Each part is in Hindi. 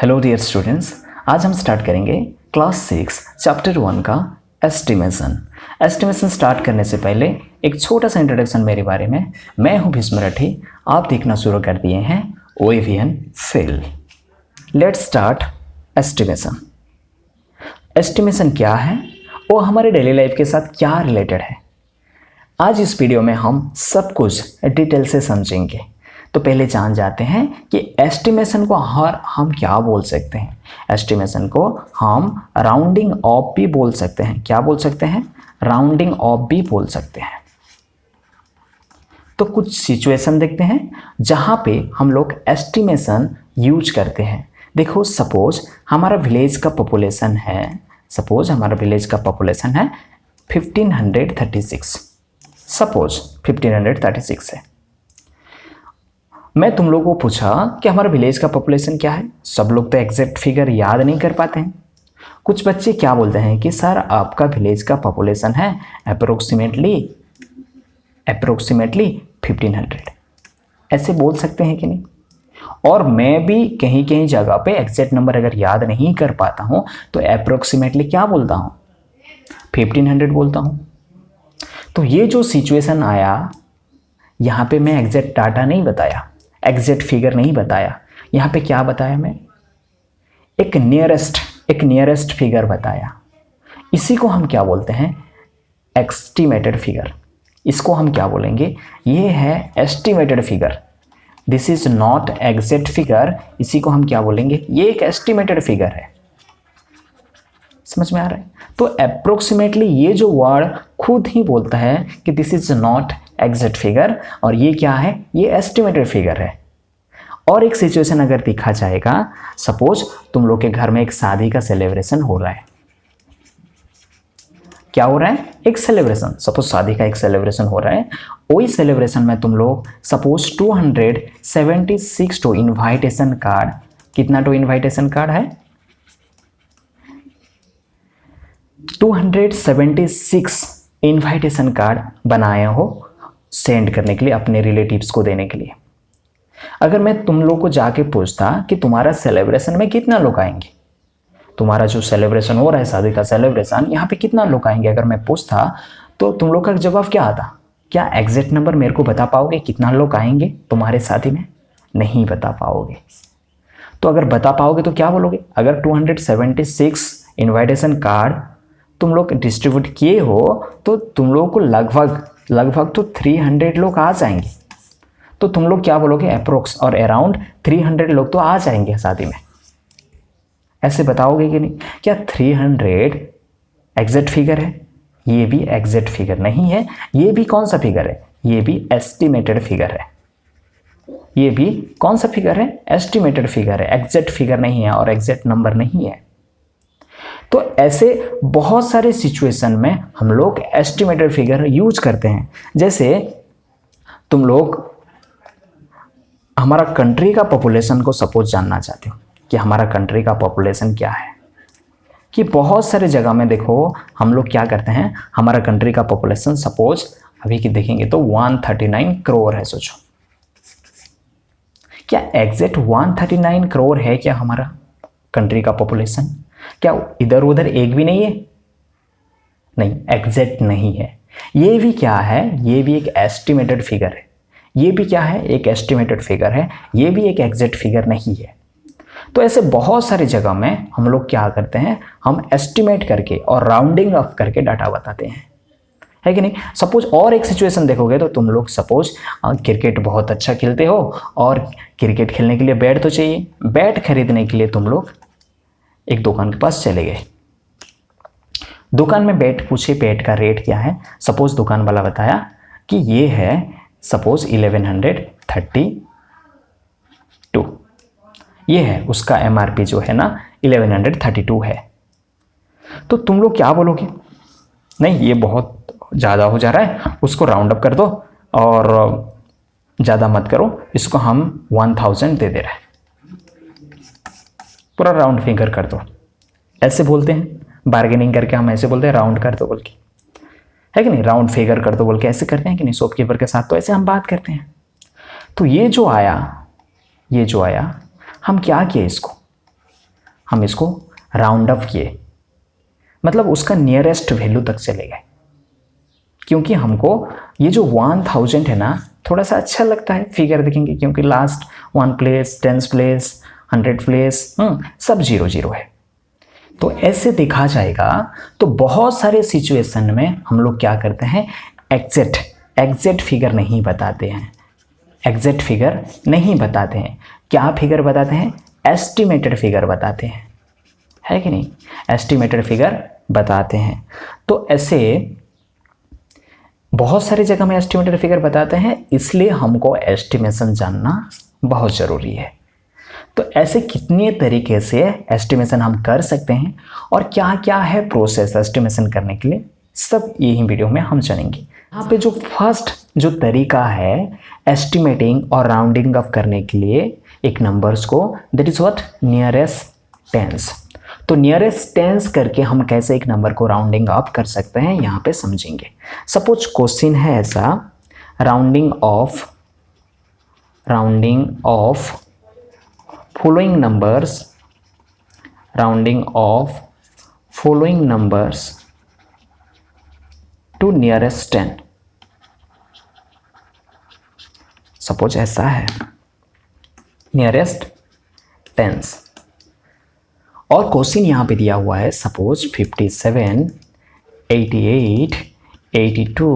हेलो डियर स्टूडेंट्स, आज हम स्टार्ट करेंगे क्लास 6 चैप्टर 1 का एस्टिमेशन। एस्टिमेशन स्टार्ट करने से पहले एक छोटा सा इंट्रोडक्शन मेरे बारे में। मैं हूं भीष्म राठी, आप देखना शुरू कर दिए हैं OAVN fail. Let's start estimation. Estimation क्या है, वो हमारे डेली लाइफ के साथ क्या रिलेटेड है, आज इस वीडियो में हम सब कुछ डिटेल से समझेंगे। तो पहले जान जाते हैं कि एस्टिमेशन को हम क्या बोल सकते हैं। एस्टिमेशन को हम राउंडिंग ऑफ भी बोल सकते हैं। क्या बोल सकते हैं? राउंडिंग ऑफ भी बोल सकते हैं। तो कुछ सिचुएशन देखते हैं जहां पे हम लोग एस्टिमेशन यूज करते हैं। देखो, सपोज हमारा विलेज का पॉपुलेशन है 1536। सपोज 1536 है। मैं तुम लोगों को पूछा कि हमारा विलेज का पॉपुलेशन क्या है। सब लोग तो एग्जैक्ट फिगर याद नहीं कर पाते हैं। कुछ बच्चे क्या बोलते हैं कि सर आपका विलेज का पॉपुलेशन है अप्रोक्सीमेटली 1500। ऐसे बोल सकते हैं कि नहीं? और मैं भी कहीं कहीं जगह पे एग्जैक्ट नंबर अगर याद नहीं कर पाता हूं तो अप्रोक्सीमेटली क्या बोलता हूं? 1500 बोलता हूं। तो ये जो सिचुएशन आया, यहां पे मैं एग्जैक्ट डाटा नहीं बताया, एग्जैक्ट फिगर नहीं बताया। यहाँ पे क्या बताया मैं? एक नियरेस्ट फिगर बताया। इसी को हम क्या बोलते हैं? Estimated figure. इसको हम क्या बोलेंगे? ये है estimated figure. This is not exact figure. इसी को हम क्या बोलेंगे? ये एक एस्टिमेटेड फिगर है। समझ में आ रहा है? तो अप्रोक्सीमेटली ये जो वर्ड खुद ही बोलता है कि this is not exact figure, और ये क्या है? ये एस्टिमेटेड फिगर है। और एक सिचुएशन अगर देखा जाएगा, सपोज तुम लोग के घर में एक शादी का सेलिब्रेशन हो रहा है। क्या हो रहा है? एक सेलिब्रेशन। सपोज शादी का एक सेलिब्रेशन हो रहा है। वही सेलिब्रेशन में तुम लोग सपोज 276 टू इनवाइटेशन कार्ड, कितना टू इनवाइटेशन कार्ड है? 276 इनवाइटेशन कार्ड बनाए हो सेंड करने के लिए, अपने रिलेटिव्स को देने के लिए। अगर मैं तुम लोग को जाके पूछता कि तुम्हारा सेलिब्रेशन में कितना लोग आएंगे, तुम्हारा जो सेलिब्रेशन हो रहा है शादी का सेलिब्रेशन, यहाँ पे कितना लोग आएंगे, अगर मैं पूछता तो तुम लोग का जवाब क्या आता? क्या एग्जैक्ट नंबर मेरे को बता पाओगे कितना लोग आएंगे तुम्हारे शादी में? नहीं बता पाओगे। तो अगर बता पाओगे तो क्या बोलोगे? अगर 276 इन्वाइटेशन कार्ड तुम लोग डिस्ट्रीब्यूट किए हो तो तुम लोग को लगभग तो 300 लोग आ जाएंगे। तो तुम लोग क्या बोलोगे? अप्रोक्स और अराउंड 300 लोग तो आ जाएंगे शादी में। ऐसे बताओगे कि नहीं? क्या 300 एग्जैक्ट फिगर है? ये भी एग्जैक्ट फिगर नहीं है। ये भी कौन सा फिगर है? ये भी एस्टिमेटेड फिगर है। ये भी कौन सा फिगर है? एस्टिमेटेड फिगर है। एग्जैक्ट फिगर नहीं है और एग्जैक्ट नंबर नहीं है। तो ऐसे बहुत सारे सिचुएशन में हम लोग एस्टिमेटेड फिगर यूज करते हैं। जैसे तुम लोग हमारा कंट्री का पॉपुलेशन को सपोज जानना चाहते हो कि हमारा कंट्री का पॉपुलेशन क्या है, कि बहुत सारे जगह में देखो हम लोग क्या करते हैं, हमारा कंट्री का पॉपुलेशन सपोज अभी की देखेंगे तो 139 करोड़ है। सोचो, क्या एग्जैक्ट 139 करोड़ है क्या हमारा कंट्री का पॉपुलेशन? क्या इधर उधर एक भी नहीं है? नहीं, एग्जैक्ट नहीं है। ये भी क्या है? ये भी एक एस्टिमेटेड फिगर है। ये भी क्या है? एक एस्टिमेटेड फिगर है। ये भी एक एग्जैक्ट फिगर नहीं है। तो ऐसे बहुत सारी जगह में हम लोग क्या करते हैं, हम एस्टिमेट करके और राउंडिंग ऑफ करके डाटा बताते हैं, है कि नहीं? सपोज और एक सिचुएशन देखोगे तो तुम लोग सपोज क्रिकेट बहुत अच्छा खेलते हो और क्रिकेट खेलने के लिए बैट तो चाहिए। बैट खरीदने के लिए तुम लोग एक दुकान के पास चले गए। दुकान में बैट पूछे, बैट का रेट क्या है? सपोज दुकान वाला बताया कि ये है सपोज 1132। ये है उसका MRP जो है ना 1132 है। तो तुम लोग क्या बोलोगे? नहीं, ये बहुत ज़्यादा हो जा रहा है, उसको राउंड अप कर दो और ज़्यादा मत करो, इसको हम 1000 दे दे रहे हैं, पूरा राउंड फिगर कर दो। ऐसे बोलते हैं, बार्गेनिंग करके हम ऐसे बोलते हैं राउंड कर दो बोल के, है कि नहीं? राउंड फिगर कर दो बोल के ऐसे करते हैं कि नहीं? शॉपकीपर के साथ तो ऐसे हम बात करते हैं। तो ये जो आया हम क्या किए, इसको हम इसको राउंड अप किए, मतलब उसका नियरेस्ट वैल्यू तक चले गए, क्योंकि हमको ये जो 1000 है ना थोड़ा सा अच्छा लगता है फिगर देखेंगे, क्योंकि लास्ट 1 प्लेस, 10 प्लेस, 100 प्लेस सब 0 है। तो ऐसे देखा जाएगा। तो बहुत सारे सिचुएशन में हम लोग क्या करते हैं, एग्जैक्ट फिगर नहीं बताते हैं, एग्जैक्ट फिगर नहीं बताते हैं। क्या फिगर बताते हैं, एस्टिमेटेड फिगर बताते हैं, है कि नहीं, एस्टिमेटेड फिगर बताते हैं। तो ऐसे बहुत सारी जगह में एस्टिमेटेड फिगर बताते हैं, इसलिए हमको एस्टिमेशन जानना बहुत ज़रूरी है। तो ऐसे कितने तरीके से एस्टिमेशन हम कर सकते हैं और क्या क्या है प्रोसेस एस्टिमेशन करने के लिए, सब यही वीडियो में हम जानेंगे। यहाँ पे जो फर्स्ट जो तरीका है एस्टिमेटिंग और राउंडिंग अप करने के लिए एक नंबर्स को, that is what, nearest tense. तो नियरेस्ट टेंस करके हम कैसे एक नंबर को राउंडिंग अप कर सकते हैं यहाँ पे समझेंगे। सपोज क्वेश्चन है ऐसा, rounding off following numbers to nearest 10। Suppose ऐसा है नियरेस्ट टेंस, और क्वेश्चन यहां पे दिया हुआ है सपोज 57, 88, 82,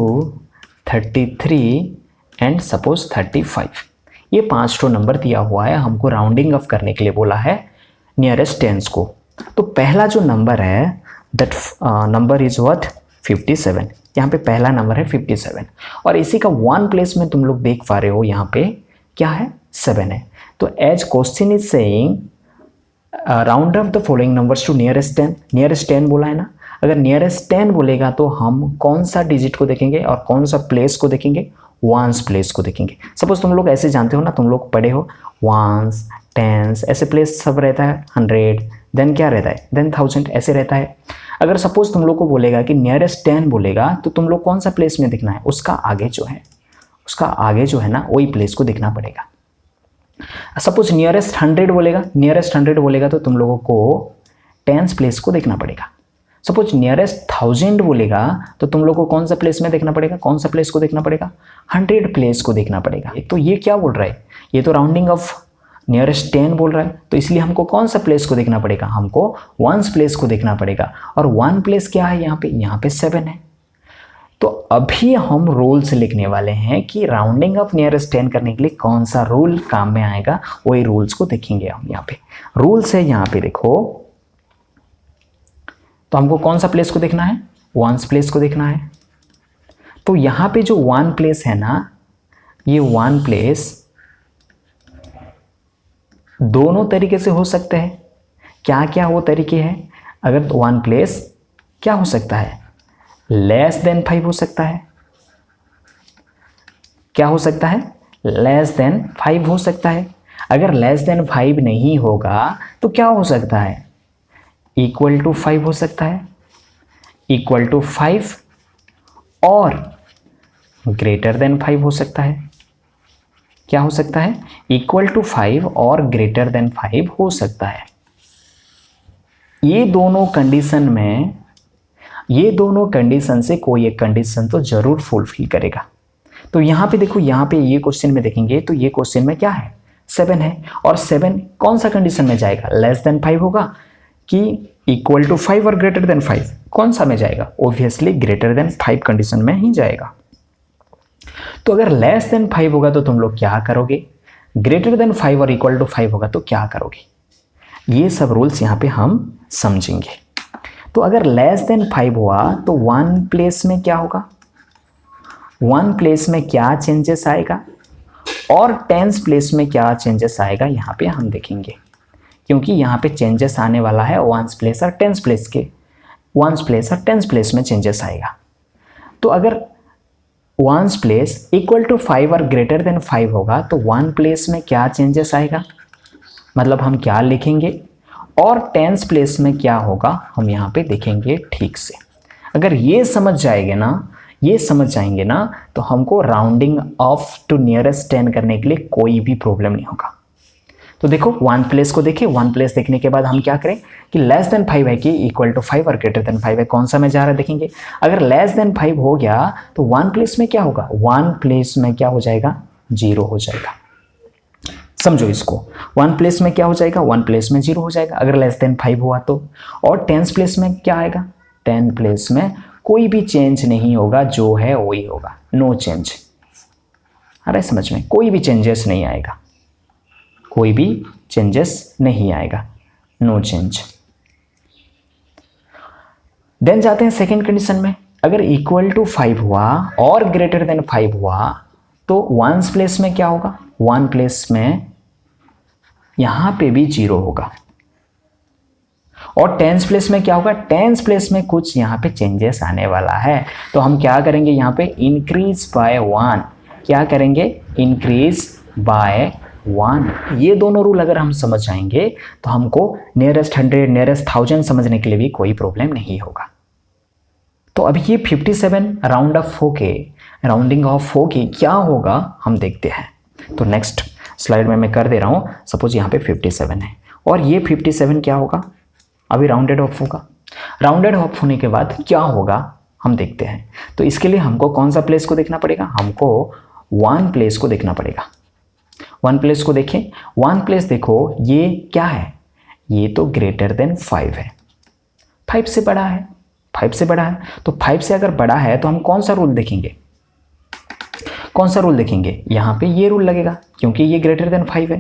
33 एंड सपोज 35। ये 5 नंबर दिया हुआ है, हमको राउंडिंग अप करने के लिए बोला है नियरेस्ट टेंस को। तो पहला जो नंबर है दैट नंबर इज व्हाट, 57। यहाँ पे पहला नंबर है 57 और इसी का 1 प्लेस में तुम लोग देख पा रहे हो यहाँ पे क्या है, 7 है। तो as question is saying round up the following numbers to nearest 10। Nearest 10 बोला है ना, अगर नियरेस्ट 10 बोलेगा तो हम कौन सा डिजिट को देखेंगे और कौन सा प्लेस को देखेंगे, वंस प्लेस को देखेंगे। सपोज तुम लोग ऐसे जानते हो ना, तुम लोग पढ़े हो वंस, टेंस, ऐसे प्लेस सब रहता है, 100, देन क्या रहता है, देन 1000 ऐसे रहता है। अगर सपोज तुम लोग को बोलेगा कि नियरेस्ट 10 बोलेगा तो तुम लोग कौन सा प्लेस में दिखना है, उसका आगे जो है ना वही प्लेस को दिखना पड़ेगा। सपोज नियरेस्ट 100 बोलेगा तो तुम लोगों को टेंस प्लेस को देखना पड़ेगा। सपोज नियरेस्ट 1000 बोलेगा तो तुम लोग को कौन सा प्लेस में देखना पड़ेगा, कौन सा प्लेस को देखना पड़ेगा, 100 प्लेस को देखना पड़ेगा। तो ये क्या बोल रहा है, ये तो राउंडिंग ऑफ नियरेस्ट 10 बोल रहा है, तो इसलिए हमको कौन सा प्लेस को देखना पड़ेगा, हमको वंस प्लेस को देखना पड़ेगा। और 1 प्लेस क्या है यहाँ पे 7 है। तो अभी हम रूल्स लिखने वाले हैं कि राउंडिंग ऑफ नियरेस्ट 10 करने के लिए कौन सा रूल काम में आएगा, वही रूल्स को देखेंगे हम। यहाँ पे रूल्स है, यहाँ पे देखो, तो हमको कौन सा प्लेस को देखना है, वंस प्लेस को देखना है। तो यहाँ पे जो 1 प्लेस है ना, ये 1 प्लेस दोनों तरीके से हो सकते हैं। क्या क्या वो तरीके हैं, अगर 1 प्लेस क्या हो सकता है, लेस देन 5 हो सकता है। क्या हो सकता है, लेस देन 5 हो सकता है। अगर लेस देन 5 नहीं होगा तो क्या हो सकता है, इक्वल टू 5 हो सकता है, इक्वल टू 5 और ग्रेटर देन 5 हो सकता है। क्या हो सकता है, इक्वल टू 5 और ग्रेटर देन 5 हो सकता है। ये दोनों कंडीशन से कोई एक कंडीशन तो जरूर फुलफिल करेगा। तो यहाँ पे देखो, यहाँ पे ये क्वेश्चन में देखेंगे तो ये क्वेश्चन में क्या है, 7 है, और 7 कौन सा कंडीशन में जाएगा, लेस देन 5 होगा कि इक्वल टू 5 और ग्रेटर देन 5, कौन सा में जाएगा, ऑब्वियसली ग्रेटर देन 5 कंडीशन में ही जाएगा। तो अगर लेस देन 5 होगा तो तुम लोग क्या करोगे, ग्रेटर देन 5 और इक्वल टू 5 होगा तो क्या करोगे, ये सब रूल्स यहाँ पे हम समझेंगे। तो अगर लेस देन 5 हुआ तो 1 प्लेस में क्या होगा, 1 प्लेस में क्या चेंजेस आएगा और टेंस प्लेस में क्या चेंजेस आएगा, यहाँ पे हम देखेंगे, क्योंकि यहाँ पे चेंजेस आने वाला है वंस प्लेस और टेंस प्लेस के, वंस प्लेस और टेंस प्लेस में चेंजेस आएगा। तो अगर वंस प्लेस इक्वल टू 5 और ग्रेटर देन 5 होगा तो 1 प्लेस में क्या चेंजेस आएगा, मतलब हम क्या लिखेंगे, और टेंस प्लेस में क्या होगा हम यहाँ पे देखेंगे ठीक से। अगर ये समझ जाएंगे ना तो हमको राउंडिंग ऑफ टू नियरेस्ट 10 करने के लिए कोई भी प्रॉब्लम नहीं होगा। तो देखो वन प्लेस को देखें, वन प्लेस देखने के बाद हम क्या करें कि लेस देन 5 है कि इक्वल टू 5 और ग्रेटर देन 5 है, कौन सा में जा रहा है देखेंगे। अगर लेस देन 5 हो गया तो वन प्लेस में क्या होगा, वन प्लेस में क्या हो जाएगा, 0 हो जाएगा। समझो इसको, वन प्लेस में क्या हो जाएगा, वन प्लेस में 0 हो जाएगा अगर लेस देन 5 हुआ तो। और टेंस प्लेस में क्या आएगा, 10 प्लेस में कोई भी चेंज नहीं होगा, जो है वही होगा, नो चेंज। आ रहा है समझ में, कोई भी चेंजेस नहीं आएगा, कोई भी चेंजेस नहीं आएगा, नो चेंज। देन जाते हैं सेकेंड कंडीशन में। अगर इक्वल टू 5 हुआ और ग्रेटर देन 5 हुआ तो वंस प्लेस में क्या होगा, वन प्लेस में यहां पे भी 0 होगा। और टेंस प्लेस में क्या होगा, टेंस प्लेस में कुछ यहां पे चेंजेस आने वाला है, तो हम क्या करेंगे यहां पे इंक्रीज बाय 1, क्या करेंगे, इंक्रीज बाय 1। ये दोनों रूल अगर हम समझ जाएंगे तो हमको नियरेस्ट 100 नियरेस्ट 1000 समझने के लिए भी कोई प्रॉब्लम नहीं होगा। तो अभी ये 57 राउंड ऑफ होके, राउंडिंग ऑफ होके क्या होगा हम देखते हैं। तो नेक्स्ट स्लाइड में मैं कर दे रहा हूँ, सपोज यहाँ पे 57 है और ये 57 क्या होगा, अभी राउंडेड ऑफ होगा। राउंडेड ऑफ होने के बाद क्या होगा हम देखते हैं। तो इसके लिए हमको कौन सा प्लेस को देखना पड़ेगा, हमको वन प्लेस को देखना पड़ेगा। वन प्लेस को देखें, वन प्लेस देखो ये क्या है, ये तो ग्रेटर देन 5 है, 5 से बड़ा है, 5 से बड़ा है। तो 5 से अगर बड़ा है तो हम कौन सा रूल देखेंगे, कौन सा रूल देखेंगे, यहाँ पे ये रूल लगेगा क्योंकि ये ग्रेटर देन 5 है।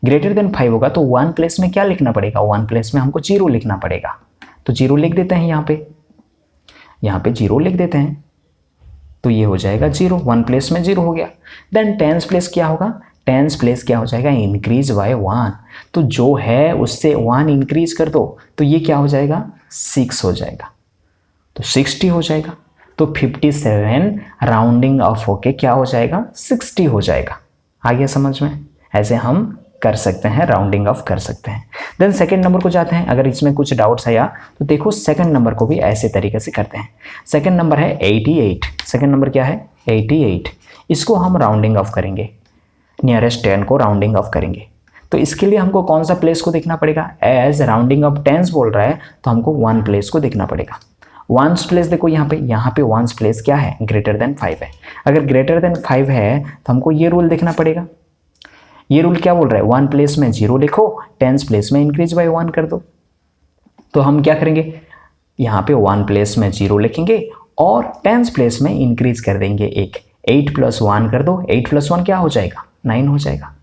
ग्रेटर देन 5 होगा तो वन प्लेस में क्या लिखना पड़ेगा, वन प्लेस में हमको 0 लिखना पड़ेगा। तो 0 लिख देते हैं यहाँ पे 0 लिख देते हैं, तो ये हो जाएगा 0, वन प्लेस में 0 हो गया। देन टेंस प्लेस क्या होगा, टेंस प्लेस क्या हो जाएगा, इंक्रीज बाय 1। तो जो है उससे 1 इंक्रीज कर दो तो ये क्या हो जाएगा, 6 हो जाएगा, तो 60 हो जाएगा। तो 57 राउंडिंग ऑफ होके क्या हो जाएगा, 60 हो जाएगा। आ गया समझ में, ऐसे हम कर सकते हैं, राउंडिंग ऑफ कर सकते हैं। देन सेकंड नंबर को जाते हैं। अगर इसमें कुछ डाउट्स आया तो देखो सेकंड नंबर को भी ऐसे तरीके से करते हैं। सेकंड नंबर है 88, सेकंड नंबर क्या है 88, इसको हम राउंडिंग ऑफ करेंगे, नियरेस्ट 10 को राउंडिंग ऑफ करेंगे। तो इसके लिए हमको कौन सा प्लेस को देखना पड़ेगा, एज राउंडिंग ऑफ टेंस बोल रहा है तो हमको वन प्लेस को देखना पड़ेगा। वंस प्लेस देखो यहाँ पे वंस प्लेस क्या है, ग्रेटर देन 5 है। अगर ग्रेटर देन 5 है तो हमको ये रूल देखना पड़ेगा। ये रूल क्या बोल रहा है, वन प्लेस में 0 लिखो, टेंस प्लेस में इंक्रीज बाय 1 कर दो। तो हम क्या करेंगे, यहाँ पे वन प्लेस में 0 लिखेंगे और टेंस प्लेस में इंक्रीज कर देंगे 1, 8 + 1 कर दो, 8 + 1 क्या हो जाएगा, 9 हो जाएगा।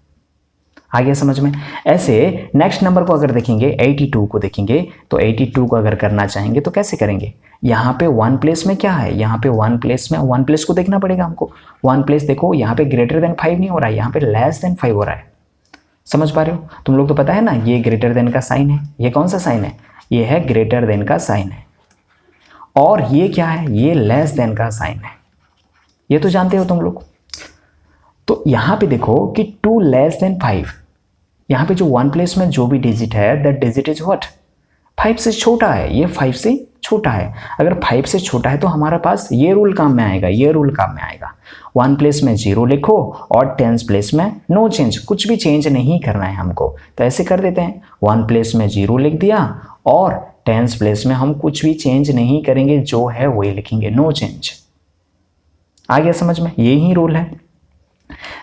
आ गया समझ में। ऐसे नेक्स्ट नंबर को अगर देखेंगे 82 को देखेंगे तो 82 को अगर करना चाहेंगे तो कैसे करेंगे, यहाँ पे वन प्लेस में क्या है, यहाँ पे वन प्लेस में वन प्लेस को देखना पड़ेगा हमको। वन प्लेस देखो यहाँ पे ग्रेटर देन 5 नहीं हो रहा है, यहाँ पे लेस देन 5 हो रहा है। समझ पा रहे हो, तुम लोग तो पता है ना ये ग्रेटर देन का साइन है, ये कौन सा साइन है, ये है ग्रेटर देन का साइन है। और ये क्या है, ये लेस देन का साइन है, ये तो जानते हो तुम लोग। तो यहाँ पे देखो कि 2 लेस देन 5, यहाँ पे जो वन प्लेस में जो भी डिजिट है दैट डिजिट इज व्हाट, 5 से छोटा है, ये 5 से छोटा है। अगर 5 से छोटा है तो हमारे पास ये रूल काम में आएगा, ये रूल काम में आएगा। वन प्लेस में 0 लिखो और टेंस प्लेस में नो चेंज, कुछ भी चेंज नहीं करना है हमको। तो ऐसे कर देते हैं, वन प्लेस में 0 लिख दिया और टेंस प्लेस में हम कुछ भी चेंज नहीं करेंगे, जो है वही लिखेंगे, नो चेंज। आ गया समझ में, यही रूल है।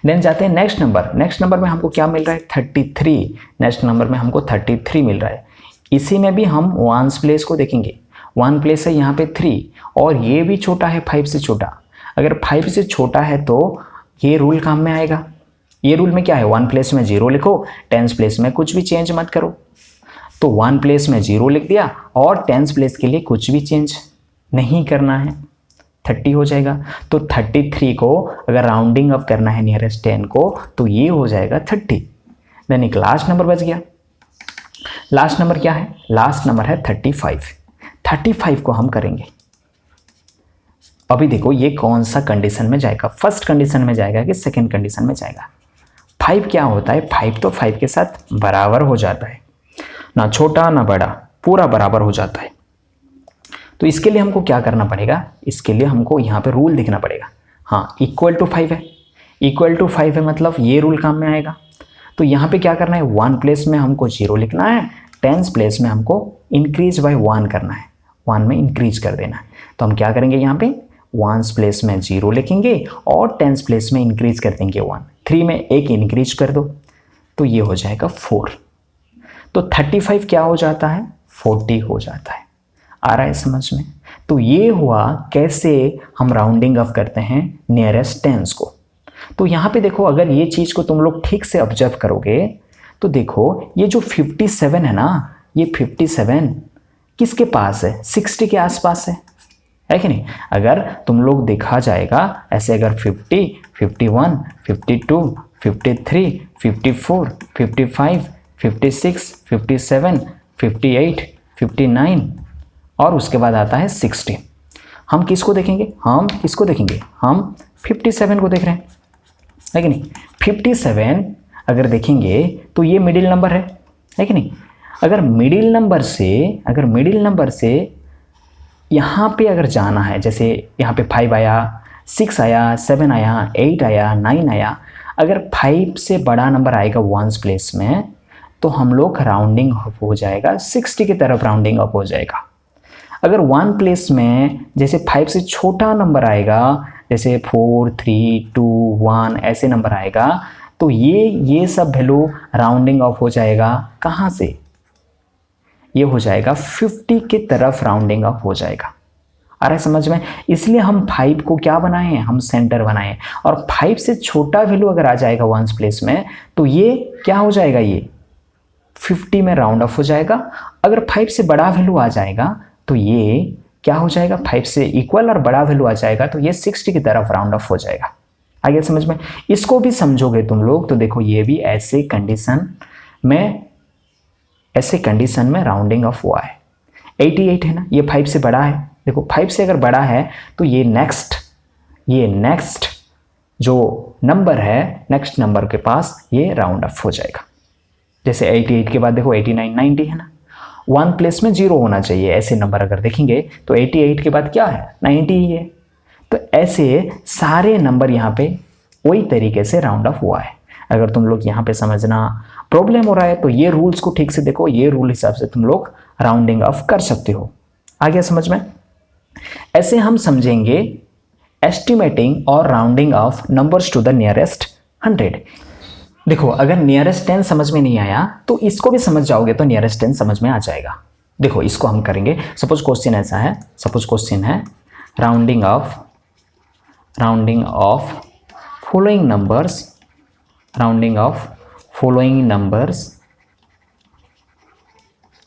देन जाते हैं नेक्स्ट नंबर। नेक्स्ट नंबर में हमको क्या मिल रहा है, 33। नेक्स्ट नंबर में हमको 33 मिल रहा है। इसी में भी हम वंस प्लेस को देखेंगे। वन प्लेस है यहाँ पे 3 और ये भी छोटा है 5 से छोटा। अगर 5 से छोटा है तो ये रूल काम में आएगा। ये रूल में क्या है, वन प्लेस में 0 लिखो, टेंस प्लेस में कुछ भी चेंज मत करो। तो वन प्लेस में 0 लिख दिया और टेंस प्लेस के लिए कुछ भी चेंज नहीं करना है, 30 हो जाएगा। तो 33 को अगर राउंडिंग अप करना है नियरेस्ट 10 को तो ये हो जाएगा 30। देन एक लास्ट नंबर बच गया। लास्ट नंबर क्या है, लास्ट नंबर है 35। 35 को हम करेंगे। अभी देखो ये कौन सा कंडीशन में जाएगा, फर्स्ट कंडीशन में जाएगा कि सेकंड कंडीशन में जाएगा। 5 क्या होता है, 5 तो 5 के साथ बराबर हो जाता है, ना छोटा ना बड़ा, पूरा बराबर हो जाता है। तो इसके लिए हमको क्या करना पड़ेगा, इसके लिए हमको यहाँ पे रूल देखना पड़ेगा। हाँ, इक्वल टू 5 है, इक्वल टू 5 है मतलब ये रूल काम में आएगा। तो यहाँ पे क्या करना है, 1 प्लेस में हमको 0 लिखना है, 10s प्लेस में हमको इंक्रीज बाय 1 करना है, 1 में इंक्रीज कर देना है। तो हम क्या करेंगे, यहाँ पे 1s प्लेस में 0 लिखेंगे और 10s प्लेस में इंक्रीज कर देंगे 1, 3 में एक इंक्रीज कर दो तो ये हो जाएगा 4। तो 35 क्या हो जाता है, 40 हो जाता है। आ रहा है समझ में? तो ये हुआ कैसे हम राउंडिंग ऑफ करते हैं नियरेस्ट टेंस को। तो यहाँ पे देखो, अगर ये चीज़ को तुम लोग ठीक से ऑब्जर्व करोगे तो देखो ये जो 57 है ना, ये 57 किसके पास है, 60 के आसपास है कि नहीं? अगर तुम लोग देखा जाएगा ऐसे, अगर 50, 51, 52, 53, 54, 55, 56, 57, 58, 59 और उसके बाद आता है 60। हम किसको देखेंगे, हम किसको देखेंगे, हम 57 को देख रहे हैं, है कि नहीं? 57 अगर देखेंगे तो ये मिडिल नंबर है कि नहीं? अगर मिडिल नंबर से यहाँ पे अगर जाना है, जैसे यहाँ पे 5 आया, 6 आया, 7 आया, 8 आया, 9 आया, अगर 5 से बड़ा नंबर आएगा 1s प्लेस में तो हम लोग राउंडिंग अप हो जाएगा, 60 की तरफ राउंडिंग अप हो जाएगा। अगर 1 प्लेस में जैसे 5 से छोटा नंबर आएगा, जैसे 4, 3, 2, 1 ऐसे नंबर आएगा तो ये सब वैल्यू राउंडिंग ऑफ हो जाएगा, कहाँ से, ये हो जाएगा 50 की तरफ राउंडिंग ऑफ हो जाएगा। आ रहा है समझ में? इसलिए हम 5 को क्या बनाए हैं, हम सेंटर बनाए हैं। और 5 से छोटा वैल्यू अगर आ जाएगा 1s प्लेस में तो ये क्या हो जाएगा, ये 50 में राउंड ऑफ हो जाएगा। अगर 5 से बड़ा वैल्यू आ जाएगा तो ये क्या हो जाएगा, 5 से इक्वल और बड़ा वैल्यू आ जाएगा तो ये 60 की तरफ राउंड ऑफ हो जाएगा। आगे समझ में? इसको भी समझोगे तुम लोग तो देखो ये भी ऐसे कंडीशन में राउंडिंग ऑफ हुआ है। 88 है ना, ये 5 से बड़ा है। देखो 5 से अगर बड़ा है तो ये नेक्स्ट जो नंबर है, नेक्स्ट नंबर के पास ये राउंड ऑफ हो जाएगा। जैसे 88 के बाद देखो 89, 90 है ना, 1 प्लेस में 0 होना चाहिए। ऐसे नंबर अगर देखेंगे तो 88 के बाद क्या है, 90 ही है। तो ऐसे सारे नंबर यहाँ पे वही तरीके से राउंड ऑफ हुआ है। अगर तुम लोग यहाँ पे समझना प्रॉब्लम हो रहा है तो ये रूल्स को ठीक से देखो, ये रूल हिसाब से तुम लोग राउंडिंग ऑफ कर सकते हो। आ गया समझ में? ऐसे हम समझेंगे एस्टिमेटिंग और rounding off numbers to the nearest 100। देखो अगर नियरेस्ट 10 समझ में नहीं आया तो इसको भी समझ जाओगे तो नियरेस्ट 10 समझ में आ जाएगा। देखो इसको हम करेंगे, सपोज क्वेश्चन ऐसा है, सपोज क्वेश्चन है rounding off following numbers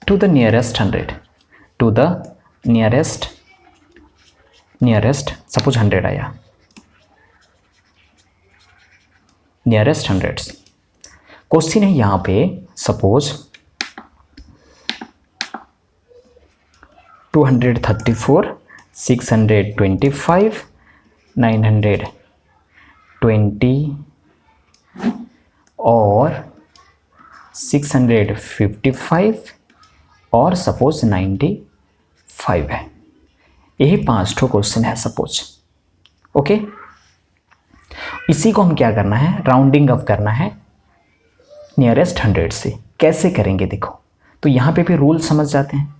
to the nearest 100, to the nearest suppose 100 आया, नियरेस्ट 100। क्वेश्चन है यहाँ पे सपोज 234, 625, 920 और 655 और सपोज 95 है। यही 5 क्वेश्चन है सपोज। ओके, इसी को हम क्या करना है, राउंडिंग ऑफ करना है नियरेस्ट 100 से। कैसे करेंगे देखो, तो यहाँ पे भी रूल समझ जाते हैं।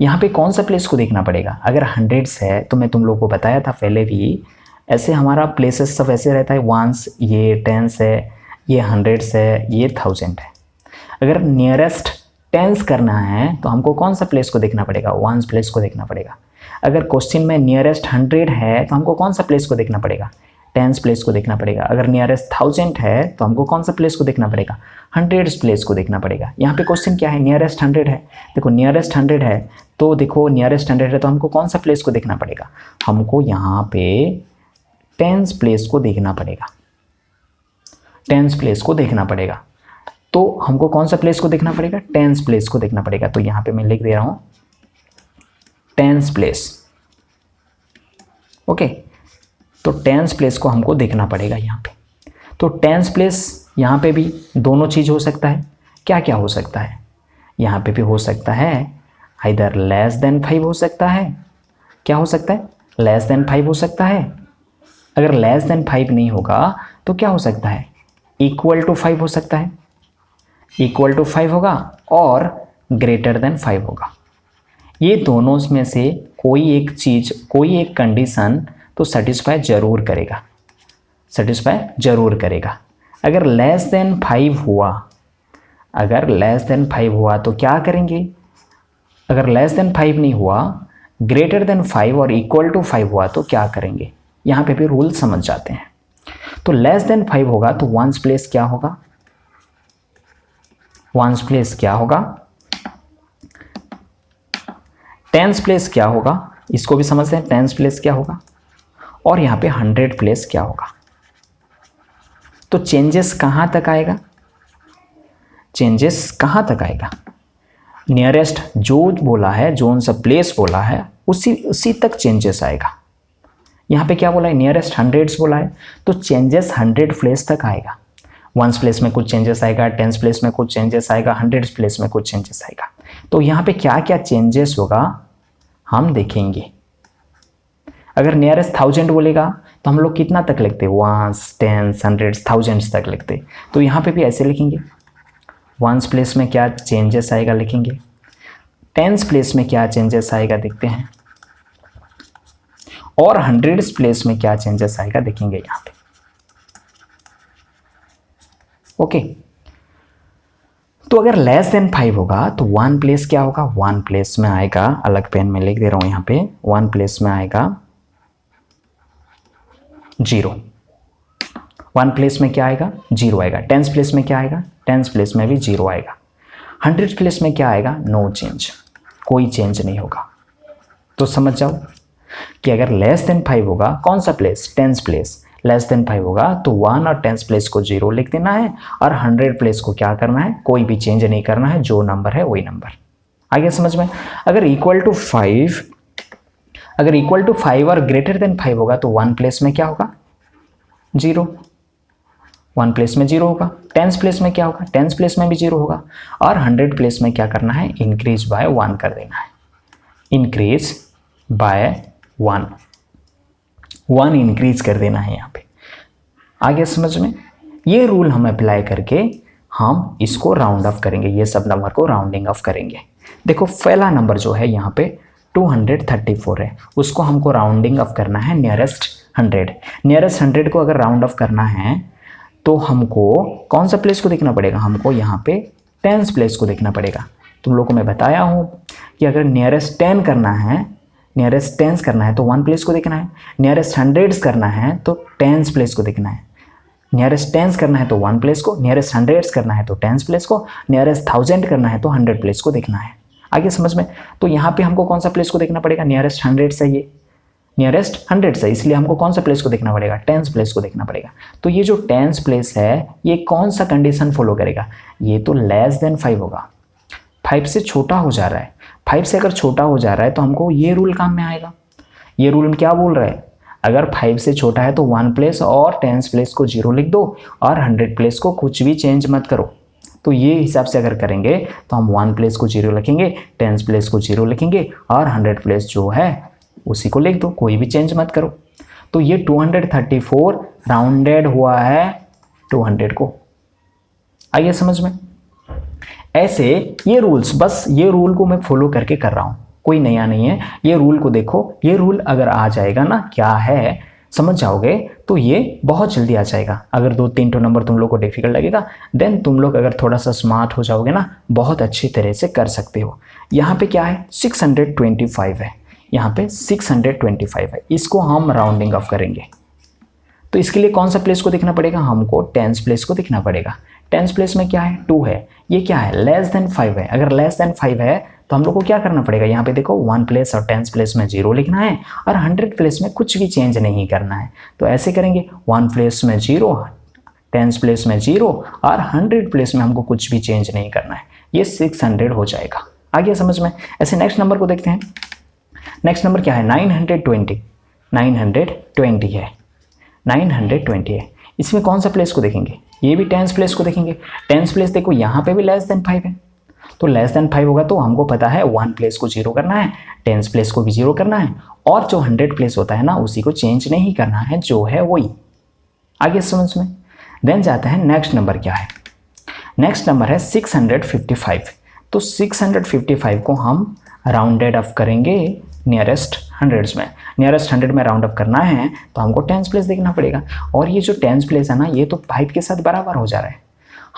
यहाँ पे कौन सा प्लेस को देखना पड़ेगा, अगर 100 है तो मैं तुम लोगों को बताया था पहले भी, ऐसे हमारा प्लेसेस सब ऐसे रहता है, 1s, ये 10s है, ये 100s है, ये 1000 है। अगर नियरेस्ट 10s करना है तो हमको कौन सा प्लेस को देखना पड़ेगा, 1s प्लेस को देखना पड़ेगा। अगर क्वेश्चन में नियरेस्ट 100 है तो हमको कौन सा प्लेस को देखना पड़ेगा, 10s प्लेस को देखना पड़ेगा। अगर नियरेस्ट 1000 है तो हमको कौन सा प्लेस को देखना पड़ेगा, 100s प्लेस को देखना पड़ेगा। यहाँ पे क्वेश्चन क्या है, नियरेस्ट 100 है। देखो नियरेस्ट 100 है तो देखो नियरेस्ट 100 है तो हमको कौन सा प्लेस को देखना पड़ेगा, हमको यहाँ पे 10s प्लेस को देखना पड़ेगा, 10s प्लेस को देखना पड़ेगा। तो हमको कौन सा प्लेस को देखना पड़ेगा, 10s प्लेस को देखना पड़ेगा। तो यहाँ पे मैं लिख दे रहा हूँ 10s प्लेस। ओके, तो 10s प्लेस को हमको देखना पड़ेगा यहाँ पे। तो 10s प्लेस यहाँ पे भी दोनों चीज़ हो सकता है। क्या क्या हो सकता है, यहाँ पे भी हो सकता है आइदर लेस देन 5 हो सकता है। क्या हो सकता है, लेस देन 5 हो सकता है। अगर लेस देन 5 नहीं होगा तो क्या हो सकता है, इक्वल टू 5 हो सकता है। इक्वल टू 5 होगा और ग्रेटर देन 5 होगा। ये दोनों में से कोई एक चीज़, कोई एक कंडीशन तो सेटिस्फाई जरूर करेगा, सेटिस्फाई जरूर करेगा। अगर लेस देन 5 हुआ, अगर लेस देन 5 हुआ तो क्या करेंगे? अगर लेस देन 5 नहीं हुआ, ग्रेटर देन 5 और इक्वल टू 5 हुआ तो क्या करेंगे? यहाँ पे भी रूल समझ जाते हैं। तो लेस देन 5 होगा तो वंस प्लेस क्या होगा? वंस प्लेस क्या होगा? टेंस प्लेस क्या होगा? इसको भी समझते हैं, टेंस प्लेस क्या होगा? और यहाँ पे 100 प्लेस क्या होगा? तो चेंजेस कहाँ तक आएगा? चेंजेस कहाँ तक आएगा? नियरेस्ट जो बोला है, जोन सा प्लेस बोला है, उसी तक चेंजेस आएगा। यहाँ पे क्या बोला है? नियरेस्ट 100 बोला है, तो चेंजेस 100 प्लेस तक आएगा। वंस प्लेस में कुछ चेंजेस आएगा, टेंस प्लेस में कुछ चेंजेस आएगा, 100 प्लेस में कुछ चेंजेस आएगा। तो यहाँ पे क्या क्या चेंजेस होगा हम देखेंगे। अगर नियरेस्ट 1000 बोलेगा तो हम लोग कितना तक लिखते? वंस, टेंस, 100, 1000 तक लिखते। तो यहाँ पे भी ऐसे लिखेंगे। वंस प्लेस में क्या चेंजेस आएगा लिखेंगे, टेंस प्लेस में क्या चेंजेस आएगा देखते हैं, और 100 प्लेस में क्या चेंजेस आएगा देखेंगे यहाँ पे। ओके, तो अगर लेस देन 5 होगा तो 1 प्लेस क्या होगा? 1 प्लेस में आएगा, अलग पेन में लिख दे रहा हूं यहाँ पे, 1 प्लेस में आएगा 0। 1 प्लेस में क्या आएगा? 0 आएगा। टेंस प्लेस में क्या आएगा? टेंस प्लेस में भी 0 आएगा। 100 प्लेस में क्या आएगा? नो चेंज, कोई चेंज नहीं होगा। तो समझ जाओ कि अगर लेस देन 5 होगा, कौन सा place? Tens place. Less than 5 होगा तो 1 और टेंस प्लेस को 0 लिख देना है, और 100 प्लेस को क्या करना है? कोई भी चेंज नहीं करना है, जो नंबर है वही नंबर। आगे समझ में? अगर इक्वल टू 5, अगर इक्वल टू 5 और ग्रेटर देन 5 होगा तो 1 प्लेस में क्या होगा? 0। 1 प्लेस में 0 होगा। टेंस प्लेस में क्या होगा? टेंस प्लेस में भी 0 होगा। और 100 प्लेस में क्या करना है? इंक्रीज बाय 1 कर देना है, इंक्रीज बाय 1 इंक्रीज कर देना है यहाँ पे। आगे समझ में? ये रूल हम अप्लाई करके हम इसको राउंड ऑफ करेंगे, ये सब नंबर को राउंडिंग ऑफ करेंगे। देखो पहला नंबर जो है यहाँ पे 234 है, उसको हमको राउंडिंग ऑफ करना है नियरेस्ट 100। नियरेस्ट 100 को अगर राउंड ऑफ करना है तो हमको कौन सा प्लेस को देखना पड़ेगा? हमको यहाँ पे टेंस प्लेस को देखना पड़ेगा। तुम लोगों को मैं बताया हूँ कि अगर नियरेस्ट 10 करना है, नियरेस्ट टेंस करना है तो 1 प्लेस को देखना है। नियरेस्ट 100 करना है तो टेंस प्लेस को देखना है। नियरेस्ट टेंस करना है तो 1 प्लेस को, नियरेस्ट 100 करना है तो टेंस प्लेस को, नियरेस्ट 1000 करना है तो 100 प्लेस को देखना है। आगे समझ में? तो यहाँ पे हमको कौन सा प्लेस को देखना पड़ेगा? नियरेस्ट 100 से, ये नियरेस्ट 100 से, इसलिए हमको कौन सा प्लेस को देखना पड़ेगा? टेंस प्लेस को देखना पड़ेगा। तो ये जो टेंस प्लेस है ये कौन सा कंडीशन फॉलो करेगा? ये तो लेस देन 5 होगा। 5 से छोटा हो जा रहा है। 5 से अगर छोटा हो जा रहा है तो हमको ये रूल काम में आएगा। ये रूल क्या बोल रहा है? अगर 5 से छोटा है तो 1 प्लेस और टेंस प्लेस को 0 लिख दो, और 100 प्लेस को कुछ भी चेंज मत करो। तो ये हिसाब से अगर करेंगे तो हम 1 प्लेस को 0 लिखेंगे, टेंस प्लेस को 0 लिखेंगे, और 100 प्लेस जो है उसी को लिख दो, कोई भी चेंज मत करो। तो ये 234 राउंडेड हुआ है 200 को। आइए समझ में? ऐसे ये रूल्स, बस ये रूल को मैं फॉलो करके कर रहा हूँ, कोई नया नहीं है। ये रूल को देखो, ये रूल अगर आ जाएगा ना, क्या है समझ जाओगे, तो ये बहुत जल्दी आ जाएगा। अगर 2-3 तो नंबर तुम लोग को डिफिकल्ट लगेगा, देन तुम लोग अगर थोड़ा सा स्मार्ट हो जाओगे ना, बहुत अच्छी तरह से कर सकते हो। यहाँ पे क्या है? 625 है, यहाँ पे 625 है। इसको हम राउंडिंग ऑफ करेंगे तो इसके लिए कौन सा प्लेस को देखना पड़ेगा? हमको टेंस प्लेस को देखना पड़ेगा। टेंस प्लेस में क्या है? 2 है। ये क्या है? लेस देन 5 है। अगर लेस देन 5 है तो हम लोग को क्या करना पड़ेगा? यहाँ पे देखो 1 प्लेस और टेंस प्लेस में 0 लिखना है, और 100 प्लेस में कुछ भी चेंज नहीं करना है। तो ऐसे करेंगे, 1 प्लेस में 0, टेंस प्लेस में 0, और 100 प्लेस में हमको कुछ भी चेंज नहीं करना है। ये 600 हो जाएगा। आगे समझ में? ऐसे नेक्स्ट नंबर को देखते हैं। नेक्स्ट नंबर क्या है? 920 है, 920 है। इसमें कौन सा प्लेस को देखेंगे? ये भी टेंस प्लेस को देखेंगे। टेंस प्लेस देखो यहाँ पे भी लेस देन 5 है, तो लेस देन 5 होगा तो हमको पता है 1 प्लेस को 0 करना है, टेंस प्लेस को भी 0 करना है, और जो 100 प्लेस होता है ना उसी को चेंज नहीं करना है, जो है वही। आगे समझ में? देन जाता है नेक्स्ट नंबर क्या है? नेक्स्ट नंबर है 655। तो 655 को हम राउंडेड अप करेंगे नियरेस्ट हंड्रेड्स में। नियरेस्ट 100 में राउंड अप करना है तो हमको टेंस प्लेस देखना पड़ेगा, और ये जो टेंस प्लेस है ना, ये तो 5 के साथ बराबर हो जा रहा है।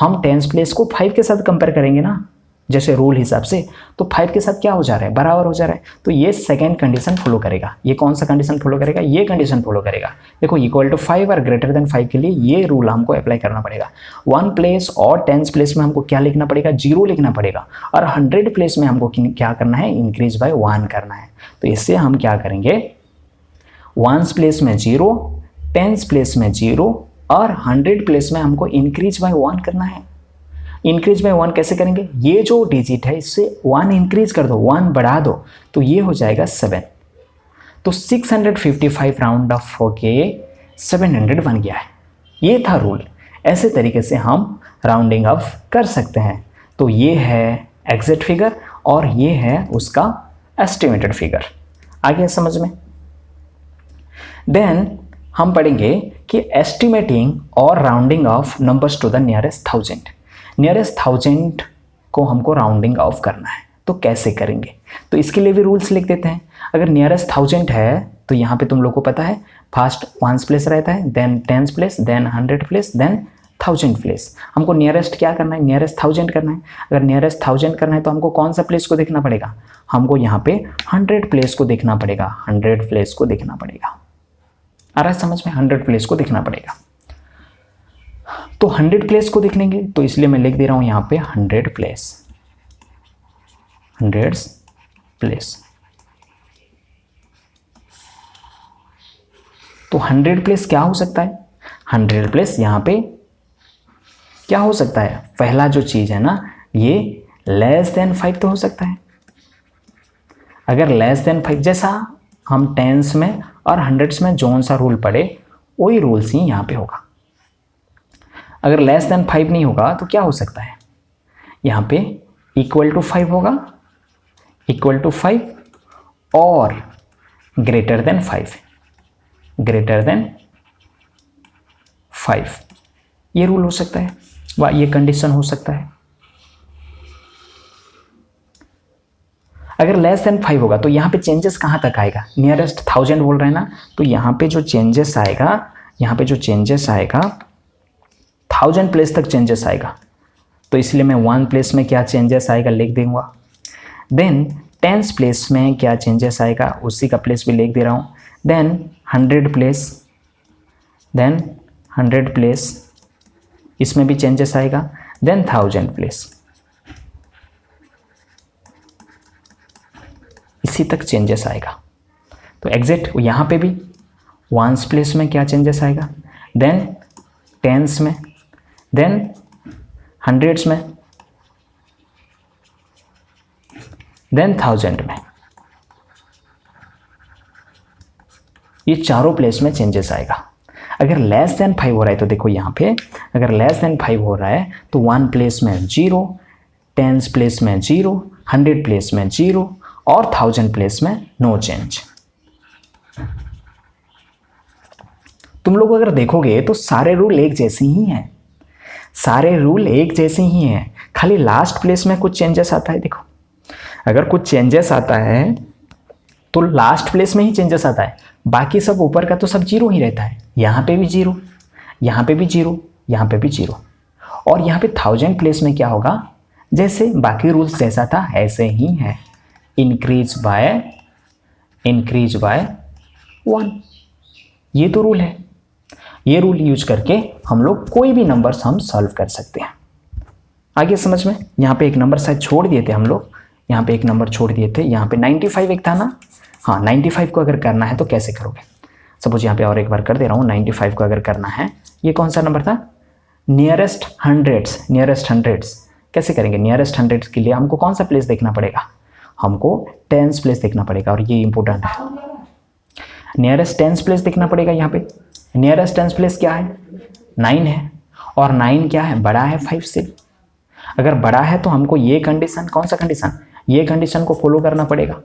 हम टेंस प्लेस को 5 के साथ कंपेयर करेंगे ना, जैसे रूल हिसाब से, तो 5 के साथ क्या हो जा रहा है, बराबर हो जा रहा है। तो ये सेकेंड कंडीशन फॉलो करेगा। ये कौन सा कंडीशन फॉलो करेगा, ये कंडीशन फॉलो करेगा। देखो इक्वल टू 5 और ग्रेटर देन 5 के लिए ये रूल हमको अप्लाई करना पड़ेगा। 1 प्लेस और 10 प्लेस में हमको क्या लिखना पड़ेगा, 0 लिखना पड़ेगा, और 100 प्लेस में हमको क्या करना है, इंक्रीज बाय 1 करना है। तो इससे हम क्या करेंगे, 1 प्लेस में 0, 10 प्लेस में 0 और 100 प्लेस में हमको इंक्रीज बाय 1 करना है। इंक्रीज बाय 1 कैसे करेंगे, ये जो डिजिट है इससे 1 इंक्रीज कर दो, 1 बढ़ा दो, तो ये हो जाएगा 7। तो 655 राउंड ऑफ होके 700 बन गया है। ये था रूल। ऐसे तरीके से हम राउंडिंग ऑफ कर सकते हैं। तो ये है एग्जैक्ट फिगर और ये है उसका एस्टिमेटेड फिगर। आ गया समझ में। देन हम पढ़ेंगे कि एस्टिमेटिंग और rounding off numbers to the nearest 1000। Nearest 1000 को हमको राउंडिंग ऑफ करना है, तो कैसे करेंगे, तो इसके लिए भी रूल्स लिख देते हैं। अगर नियरेस्ट 1000 है तो यहाँ पे तुम लोग को पता है फर्स्ट 1 प्लेस रहता है, then 10 place, then 100 place, then 1000 place. हमको नियरेस्ट क्या करना है, नियरेस्ट 1000 करना है। अगर नियरेस्ट 1000 करना है तो हमको कौन सा प्लेस को देखना पड़ेगा, हमको यहाँ पे 100 प्लेस को देखना पड़ेगा। 100 प्लेस को देखना पड़ेगा। आ रहा है समझ में, 100 प्लेस को देखना पड़ेगा। तो 100 प्लेस को देखेंगे तो इसलिए मैं लिख दे रहा हूं यहां पे 100 प्लेस, 100 प्लेस। तो 100 प्लेस क्या हो सकता है, 100 प्लेस यहां पे क्या हो सकता है, पहला जो चीज है ना, ये लेस देन 5 तो हो सकता है। अगर लेस देन 5, जैसा हम टेंस में और हंड्रेड्स में जोन सा रूल पढ़े, वही रूल्स ही यहाँ पे होगा। अगर लेस देन 5 नहीं होगा तो क्या हो सकता है, यहाँ पे इक्वल टू 5 होगा, इक्वल टू 5 और ग्रेटर देन 5, ग्रेटर देन 5, ये रूल हो सकता है, व ये कंडीशन हो सकता है। अगर लेस देन 5 होगा तो यहाँ पे चेंजेस कहाँ तक आएगा, नियरेस्ट 1000 बोल रहे हैं ना, तो यहाँ पे जो चेंजेस आएगा, यहाँ पे जो चेंजेस आएगा 1000 प्लेस तक चेंजेस आएगा। तो इसलिए मैं 1 प्लेस में क्या चेंजेस आएगा लिख दूंगा। देन 10 प्लेस में क्या चेंजेस आएगा उसी का प्लेस भी लिख दे रहा हूँ। देन 100 प्लेस, देन 100 प्लेस, इसमें भी चेंजेस आएगा। देन 1000 प्लेस, इसी तक चेंजेस आएगा। तो एग्जैक्ट यहाँ पे भी 1 प्लेस में क्या चेंजेस आएगा, देन 10s में, देन 100s में, देन 1000 में, ये चारों प्लेस में चेंजेस आएगा। अगर लेस देन 5 हो रहा है तो देखो यहाँ पे, अगर लेस देन 5 हो रहा है तो 1 प्लेस में 0, 10s प्लेस में 0, 100 प्लेस में 0 और 1000 प्लेस में नो चेंज। तुम लोग अगर देखोगे तो सारे रूल एक जैसे ही हैं, सारे रूल एक जैसे ही हैं, खाली लास्ट प्लेस में कुछ चेंजेस आता है। देखो अगर कुछ चेंजेस आता है तो लास्ट प्लेस में ही चेंजेस आता है, बाकी सब ऊपर का तो सब 0 ही रहता है। यहाँ पे भी 0, यहाँ पे भी 0, यहाँ पे भी 0, और यहाँ पे 1000 प्लेस में क्या होगा, जैसे बाकी रूल्स जैसा था ऐसे ही है, इंक्रीज बाय 1। ये तो रूल है। ये रूल यूज करके हम लोग कोई भी नंबर्स हम सॉल्व कर सकते हैं। आगे समझ में, यहाँ पे एक नंबर शायद छोड़ दिए थे हम लोग, यहाँ पे एक नंबर छोड़ दिए थे, यहाँ पे 95 एक था ना। हाँ 95 को अगर करना है तो कैसे करोगे, सपोज यहाँ पे और एक बार कर दे रहा हूँ। 95 को अगर करना है, ये कौन सा नंबर था, नियरेस्ट हंड्रेड्स, नियरेस्ट हंड्रेड्स कैसे करेंगे। नियरेस्ट हंड्रेड्स के लिए हमको कौन सा प्लेस देखना पड़ेगा, हमको 10s प्लेस देखना पड़ेगा, और ये इंपॉर्टेंट है। नियरेस्ट 10s प्लेस देखना पड़ेगा। यहाँ पे नियरेस्ट 10s प्लेस क्या है, 9 है, और 9 क्या है, बड़ा है 5 से। अगर बड़ा है तो हमको ये कंडीशन, कौन सा कंडीशन, ये कंडीशन को फॉलो करना पड़ेगा,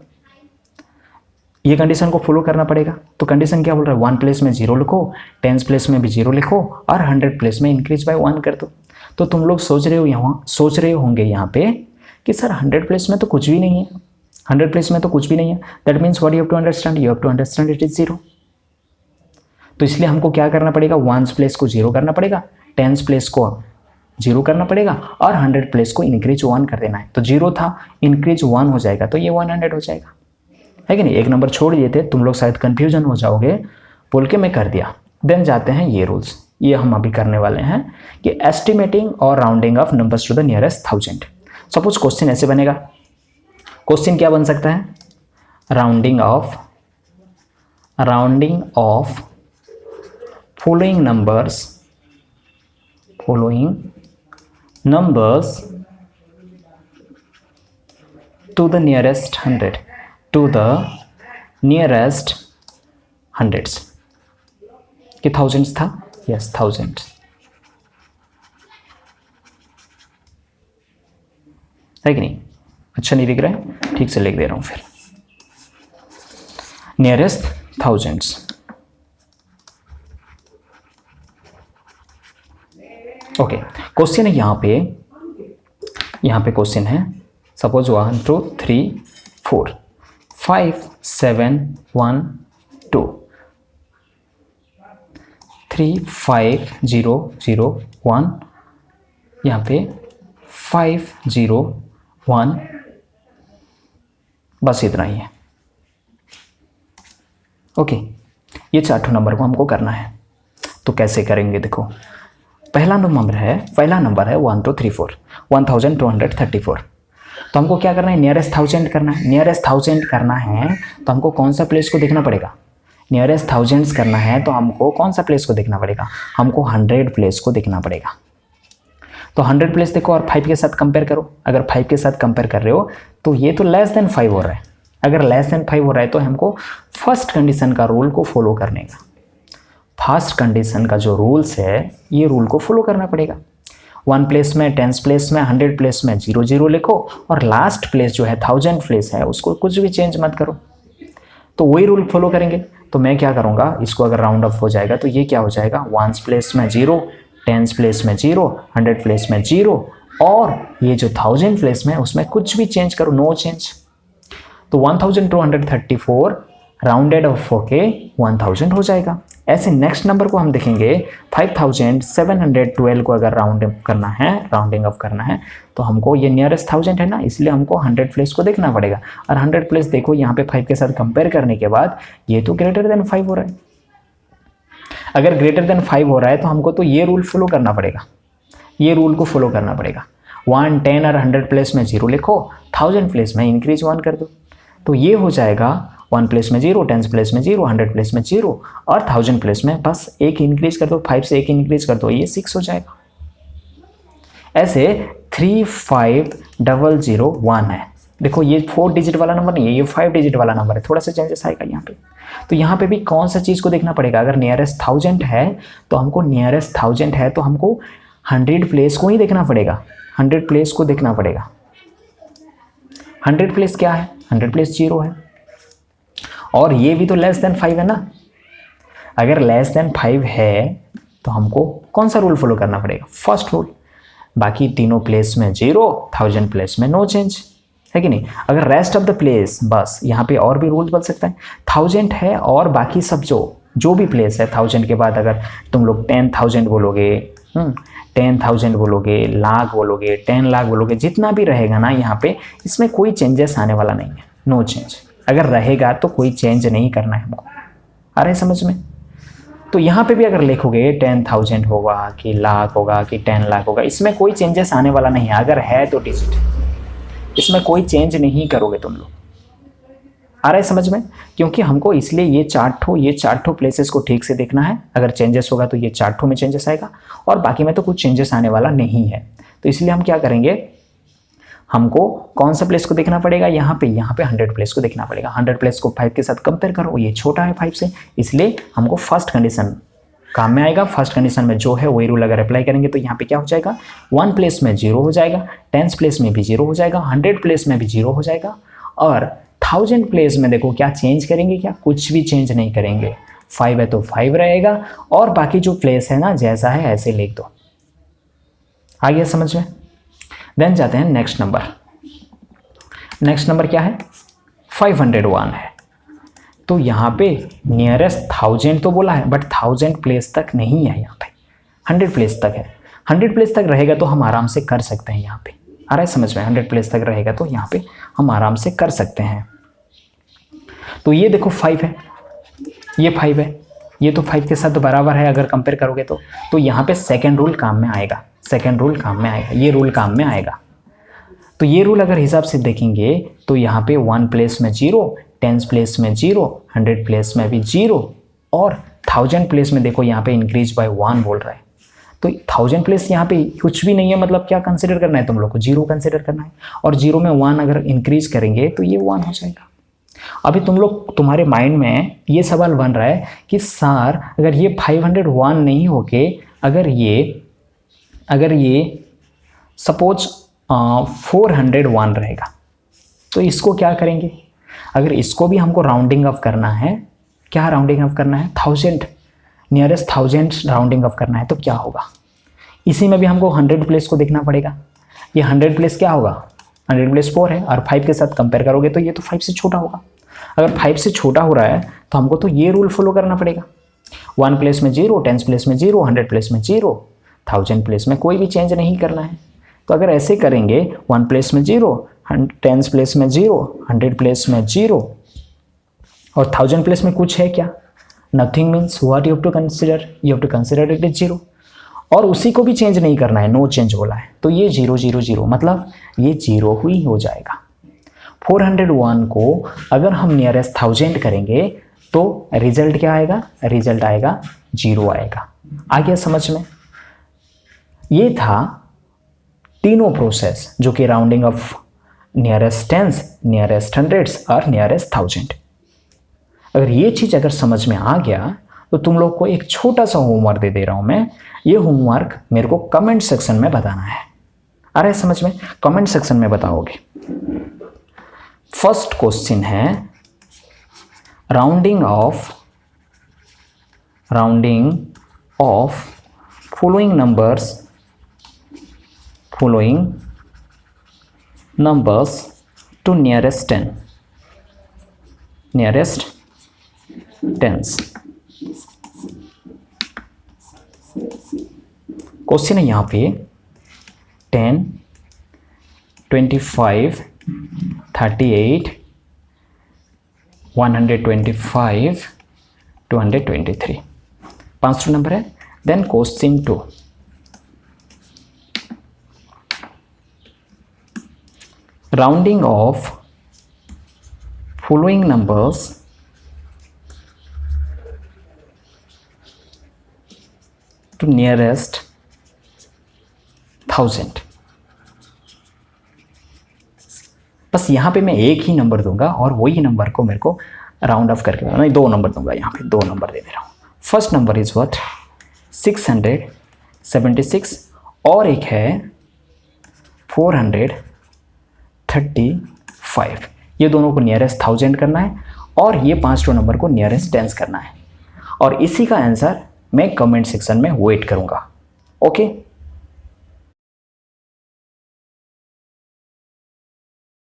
ये कंडीशन को फॉलो करना पड़ेगा। तो कंडीशन क्या बोल रहा है, 1 प्लेस में 0 लिखो, 10s प्लेस में भी 0 लिखो, और 100 प्लेस में इंक्रीज बाय 1 कर दो। तो तुम लोग सोच रहे होंगे यहाँ पे कि सर 100 प्लेस में तो कुछ भी नहीं है, 100 प्लेस में तो कुछ भी नहीं है। That means what you have to understand, you have to understand it is 0। तो इसलिए हमको क्या करना पड़ेगा, 1s प्लेस को 0 करना पड़ेगा, 10s प्लेस को 0 करना पड़ेगा और 100 प्लेस को इंक्रीज 1 कर देना है। तो 0 था, इंक्रीज 1 हो जाएगा तो ये 100 हो जाएगा, है कि नहीं। एक नंबर छोड़ दिए थे, तुम लोग शायद कंफ्यूजन हो जाओगे बोल के मैं कर दिया। देन जाते हैं ये रूल्स, ये हम अभी करने वाले हैं कि एस्टिमेटिंग और rounding off numbers to the nearest 1000। Suppose question ऐसे बनेगा, क्वेश्चन क्या बन सकता है, rounding off following numbers to the nearest 100, to the nearest hundreds। कि thousands था, yes thousands, है कि नहीं। अच्छा नहीं दिख रहा है, ठीक से लिख दे रहा हूं फिर, नियरेस्ट thousands। ओके, क्वेश्चन है यहाँ पे क्वेश्चन है, सपोज 1 2 3 4 5 7 1 2 3 5 0 0 1, यहाँ पे 5 0 1, बस इतना ही है। ओके, ये चारों नंबर को हमको करना है। तो कैसे करेंगे, देखो पहला नंबर है 1 2 3 4 1234। तो हमको क्या करना है, नियरेस्ट 1000 करना है। नियरेस्ट 1000 करना है तो हमको कौन सा प्लेस को देखना पड़ेगा, नियरेस्ट 1000 करना है तो हमको कौन सा प्लेस को देखना पड़ेगा, हमको 100 प्लेस को देखना पड़ेगा। तो 100 प्लेस देखो और 5 के साथ कंपेयर करो। अगर 5 के साथ कंपेयर कर रहे हो तो ये तो लेस देन 5 हो रहा है। अगर लेस देन 5 हो रहा है तो हमको फर्स्ट कंडीशन का रूल को फॉलो करने का, फर्स्ट कंडीशन का जो रूल्स है ये रूल को फॉलो करना पड़ेगा। 1 प्लेस में, 10 प्लेस में, 100 प्लेस में 0 0 लिखो और लास्ट प्लेस जो है 1000 प्लेस है उसको कुछ भी चेंज मत करो। तो वही रूल फॉलो करेंगे। तो मैं क्या करूँगा, इसको अगर राउंड अप हो जाएगा तो ये क्या हो जाएगा, 1 प्लेस में 0, 10 प्लेस में 0, 100 प्लेस में 0 और ये जो 1000 प्लेस में उसमें कुछ भी चेंज करो, नो चेंज। तो 1234 राउंडेड ऑफ होके 1000 हो जाएगा। ऐसे नेक्स्ट नंबर को हम देखेंगे 5712 को अगर राउंड करना है, राउंडिंग ऑफ करना है तो हमको ये नियरेस्ट 1000 है ना, इसलिए हमको 100 प्लेस को देखना पड़ेगा। और 100 प्लेस देखो यहाँ पे 5 के साथ कंपेयर करने के बाद ये तो ग्रेटर देन 5 हो रहा है। अगर ग्रेटर देन 5 हो रहा है तो हमको तो ये रूल फॉलो करना पड़ेगा, ये रूल को फॉलो करना पड़ेगा। 1 10 और 100 प्लेस में 0 लिखो, 1000 प्लेस में इंक्रीज 1 कर दो। तो ये हो जाएगा 1 प्लेस में 0, 10 प्लेस में 0, 100 प्लेस में 0 और 1000 प्लेस में बस 1 इंक्रीज कर दो, 5 से 1 इंक्रीज कर दो, ये 6 हो जाएगा। ऐसे 35001 है। देखो ये 4 डिजिट वाला नंबर नहीं है, ये 5 डिजिट वाला नंबर है, थोड़ा सा चेंजेस आएगा यहाँ पे। तो यहाँ पे भी कौन सा चीज़ को देखना पड़ेगा, अगर नियरेस्ट 1000 है तो हमको नियरेस्ट 1000 है तो हमको 100 प्लेस को ही देखना पड़ेगा, 100 प्लेस को देखना पड़ेगा। 100 प्लेस क्या है, 100 प्लेस 0 है और ये भी तो लेस देन 5 है ना। अगर लेस देन 5 है तो हमको कौन सा रूल फॉलो करना पड़ेगा, फर्स्ट रूल। बाकी तीनों प्लेस में 0, 1000 प्लेस में नो चेंज, है कि नहीं। अगर रेस्ट ऑफ द प्लेस, बस यहाँ पे और भी रूल बन सकता है। 1000 है और बाकी सब जो भी प्लेस है 1000 के बाद अगर तुम लोग 10,000 बोलोगे, 10,000 बोलोगे, लाख बोलोगे, 10 लाख बोलोगे, जितना भी रहेगा ना यहाँ पे इसमें कोई चेंजेस आने वाला नहीं है, नो चेंज। अगर रहेगा तो कोई चेंज नहीं करना है हमको, आ रहा है समझ में। तो यहाँ पे भी अगर लिखोगे 10,000 होगा कि लाख होगा कि 10 लाख होगा, इसमें कोई चेंजेस आने वाला नहीं है। अगर है तो डिजिट, इसमें कोई चेंज नहीं करोगे तुम लोग, आ रहा है समझ में। क्योंकि हमको इसलिए ये चार प्लेसेस को ठीक से देखना है। अगर चेंजेस होगा तो ये 4 में चेंजेस आएगा और बाकी में तो कुछ चेंजेस आने वाला नहीं है। तो इसलिए हम क्या करेंगे, हमको कौन सा प्लेस को देखना पड़ेगा, यहाँ पे 100 प्लेस को देखना पड़ेगा। 100 प्लेस को 5 के साथ कंपेयर करो, ये छोटा है 5 से, इसलिए हमको फर्स्ट कंडीशन काम में आएगा। फर्स्ट कंडीशन में जो है वही रूल अगर अप्लाई करेंगे तो यहाँ पे क्या हो जाएगा, 1 प्लेस में 0 हो जाएगा, 10 प्लेस में भी 0 हो जाएगा, 100 प्लेस में भी 0 हो जाएगा और 1000 प्लेस में देखो क्या चेंज करेंगे, क्या कुछ भी चेंज नहीं करेंगे। 5 है तो 5 रहेगा और बाकी जो प्लेस है ना जैसा है ऐसे लिख दो, आ गया समझ में। देन जाते हैं नेक्स्ट नंबर। नेक्स्ट नंबर क्या है, 501 है। तो यहाँ पे नियरेस्ट 1000 तो बोला है, बट 1000 प्लेस तक नहीं है, यहाँ पे 100 प्लेस तक है। 100 प्लेस तक रहेगा तो हम आराम से कर सकते हैं यहाँ पे, आ रहा है समझ में। 100 प्लेस तक रहेगा तो यहाँ पे हम आराम से कर सकते हैं। तो ये देखो 5 है, ये 5 है, ये तो 5 के साथ बराबर है अगर कंपेयर करोगे तो यहाँ पे सेकेंड रूल काम में आएगा, सेकेंड रूल काम में आएगा, ये रूल काम में आएगा। तो ये रूल अगर हिसाब से देखेंगे तो यहाँ पे 1 प्लेस में 0, 10 प्लेस में 0, 100 प्लेस में भी 0, और 1000 प्लेस में देखो यहाँ पे इंक्रीज बाय 1 बोल रहा है। तो 1000 प्लेस यहाँ पे कुछ भी नहीं है, मतलब क्या कंसिडर करना है तुम लोग को, 0 कंसिडर करना है, और 0 में 1 अगर इंक्रीज करेंगे तो ये 1 हो जाएगा। अभी तुम लोग, तुम्हारे माइंड में ये सवाल बन रहा है कि सर अगर ये 501 नहीं होके अगर ये सपोज 401 रहेगा तो इसको क्या करेंगे। अगर इसको भी हमको राउंडिंग ऑफ करना है, क्या राउंडिंग ऑफ करना है, 1000, नियरेस्ट 1000 राउंडिंग ऑफ करना है, तो क्या होगा, इसी में भी हमको 100 प्लेस को देखना पड़ेगा। ये 100 प्लेस क्या होगा, 100 प्लेस 4 है, और 5 के साथ कंपेयर करोगे तो ये तो 5 से छोटा होगा। अगर 5 से छोटा हो रहा है तो हमको तो ये रूल फॉलो करना पड़ेगा, 1 प्लेस में 0, 10 प्लेस में 0, 100 प्लेस में 0, 1000 प्लेस में कोई भी चेंज नहीं करना है। तो अगर ऐसे करेंगे 1 प्लेस में 0, 10 प्लेस में 0, 100 प्लेस में 0, और 1000 प्लेस में कुछ है क्या, nothing, means what you have to consider it is 0, और उसी को भी चेंज नहीं करना है, नो चेंज बोला है, तो ये 0 0 0 मतलब ये 0 ही हो जाएगा। 401 को अगर हम नियरेस्ट 1000 करेंगे तो रिजल्ट क्या आएगा, रिजल्ट आएगा 0 आएगा। आ गया समझ में। ये था तीनों प्रोसेस जो कि rounding off nearest tense, nearest hundreds और नियरेस्ट 1000। अगर ये चीज़ अगर समझ में आ गया तो तुम लोग को एक छोटा सा होमवर्क दे रहा हूं मैं। ये होमवर्क मेरे को कमेंट सेक्शन में बताना है। आ रहा है समझ में, कमेंट सेक्शन में बताओगे। फर्स्ट क्वेश्चन है rounding off following numbers to nearest 10, nearest tens. Question है यहाँ पे 10, 25, 38, 125, 223, 5 नंबर है। Then question 2, rounding off following numbers to nearest 1000। बस यहाँ पे मैं एक ही नंबर दूंगा और वही नंबर को मेरे को राउंड ऑफ करके, मैं 2 नंबर दूंगा, यहाँ पे 2 नंबर दे रहा हूँ। फर्स्ट नंबर इज व्हाट, 676, और एक है 435। ये दोनों को नियरेस्ट 1000 करना है और ये 5 नंबर को नियरेस्ट टेंस करना है, और इसी का आंसर मैं कमेंट सेक्शन में वेट करूँगा। ओके।